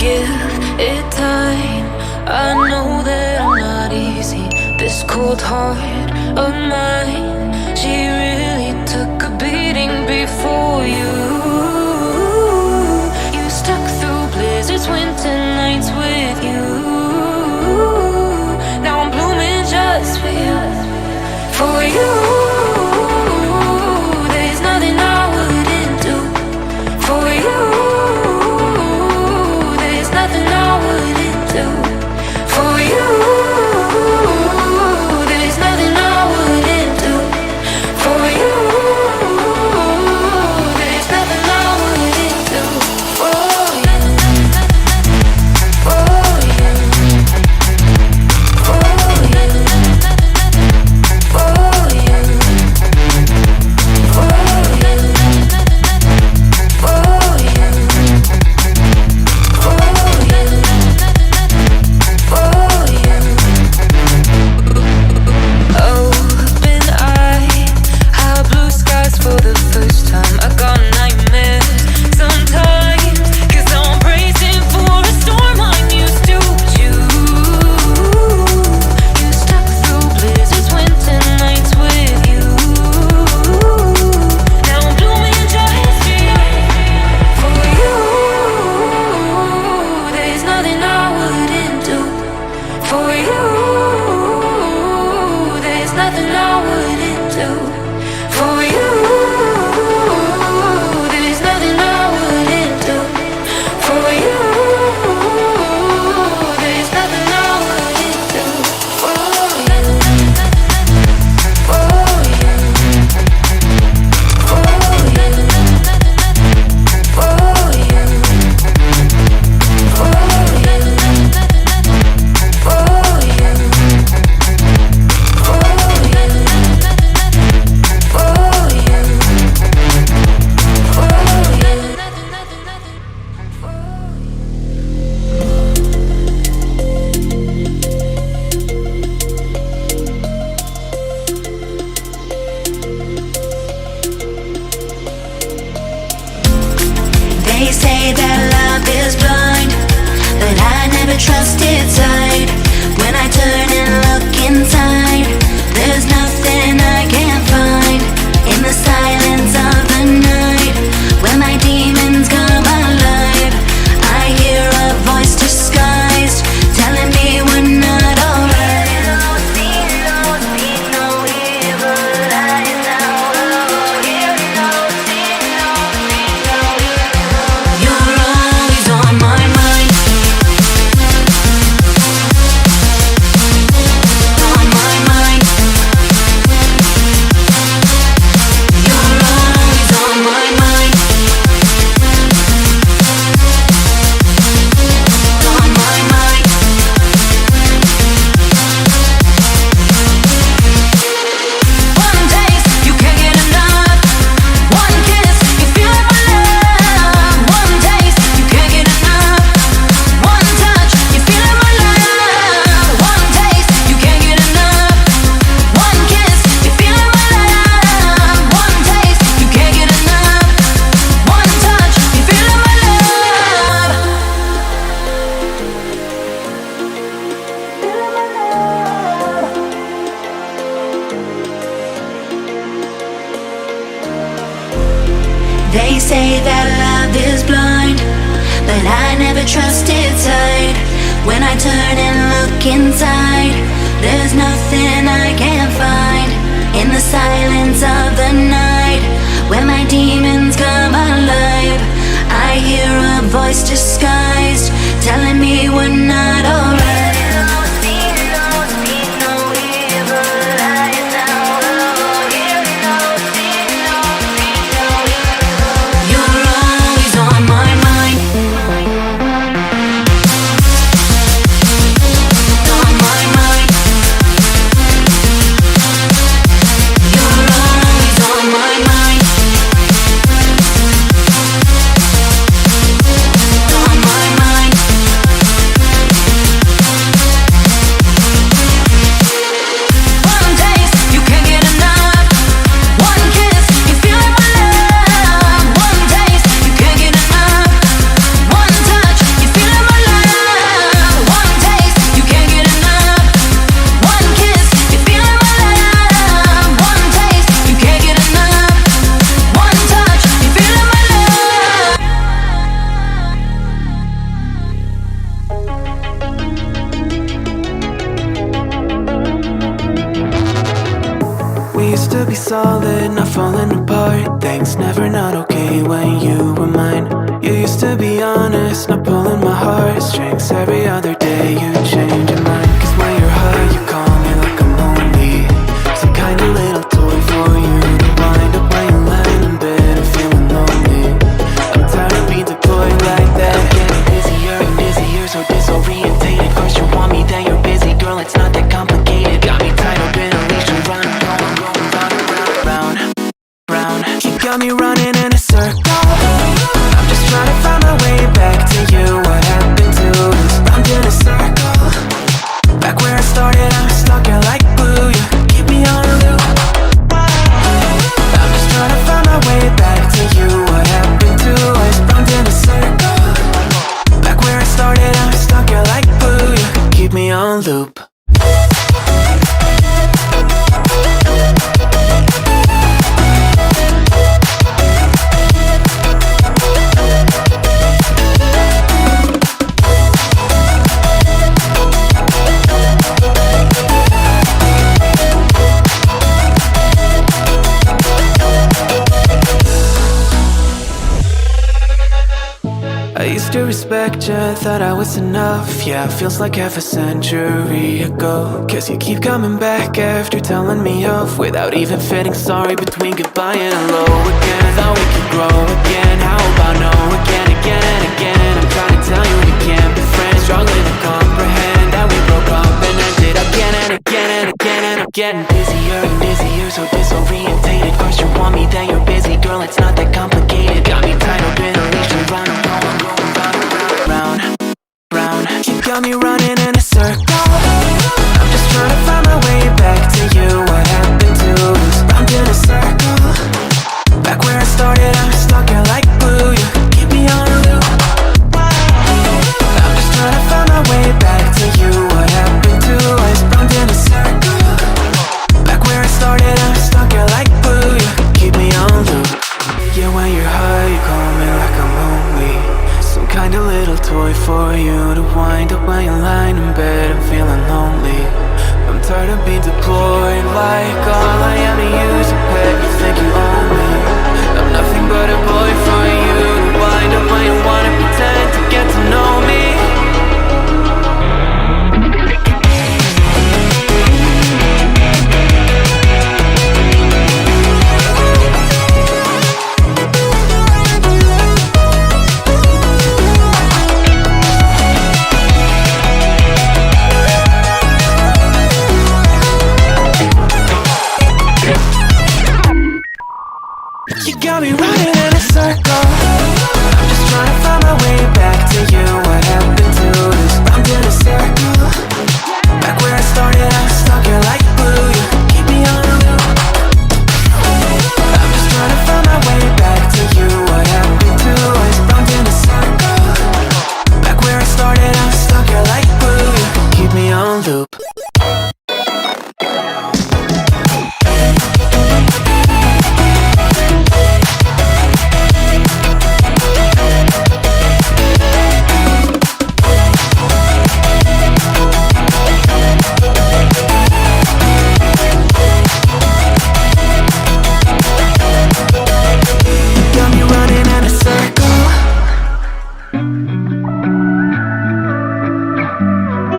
give it time. I know that I'm not easy. This cold heart of mine, she really took a beating before you. You stuck through blizzards, winter nights with you. Now I'm blooming just for you, for you. There's nothing I wouldn't do for you. There's nothing I wouldn't do for you. There's nothing I wouldn't do for you. There's nothing I wouldn't do for you. For you. For you. For you. For you. For you. Open eye, high blue skies for the first time. I got nightmares sometimes, 'cause I'm bracing for a storm I'm used to. You stuck through blizzards, winter nights with you. Now I'm blooming just for you. There's nothing I wouldn't do for you. There's nothing I wouldn't do for you. There's nothing I wouldn't do for you. There's nothing I wouldn't do for you. For you. For you. For you. For you. For you. They say that love is blind, but I never trusted sight. When I turn and look inside, there's nothing I can't find. In the silence of the night, when my demons come alive, I hear a voice disguised, telling me we're not alright. You're always on my mind. On my mind. You're always on my mind. On my mind. One taste, you can't get enough. One kiss, you feel it my love. One taste, you can't get enough. One touch, you feel it my love. One taste, you can't get enough. One kiss, you feel it my love. One taste, you can't get enough. One touch, you feel it my love. They say that love is blind, but I never trusted sight. When I turn and look inside, there's nothing I can't find. In the silence of the night, when my demons come alive, I hear a voice disguised, telling me we're not alright. You're always on my mind. On my mind. You're always on my mind. On my mind. solid, not falling apart. Things never not okay when you were mine. You used to be honest, not pulling my heartstrings. Every other day you change your mind. Cause when you're high you call me like I'm lonely. Some kind of little toy for you to wind up when you land in bed and feeling lonely. I'm tired of being deployed like that. I'm getting busier and busier, so disorientated. First you want me, then you're busy. Girl, it's not that complicated. Got me tied up in a leash and running, round, round. You got me running in a circle. I'm just trying to find my way back to you. What happened to us? Round in a circle. Back where I started, I'm stuck here like glue. You keep me on a loop. I'm just trying to find my way back to you. What happened to us? Round in a circle. Back where I started, I'm stuck here like glue. You keep me on loop. I used to respect you, thought I was enough. Yeah, it feels like half a century ago. Guess you keep coming back after telling me off, without even fitting sorry between goodbye and hello again. Thought we could grow again, how about no again, again and again. I'm trying to tell you we can't be friends, struggling to comprehend that we broke up and ended again and again and again. And I'm getting busier and busier, so disorientated. First you want me, then you're busy. Girl, it's not that complicated. Got me tied up in a leash and round. You got me running in a circle. I'm just trying to find my way back to you. What happened to us? Round in a circle. Back where I started, I'm stuck here like glue. You keep me on a loop. I'm just trying to find my way back to you. What happened to us? Round in a circle. Back where I started, I'm stuck here like glue. You keep me on loop. Yeah, when you're high, you call me like I'm lonely. Some kind of little toy for you to wind up when you're lying in bed and feeling lonely. I'm tired of being deployed like all I am to use a pet. You think you own me? I'm nothing but a boy for you to wind up when you wanna pretend to get to know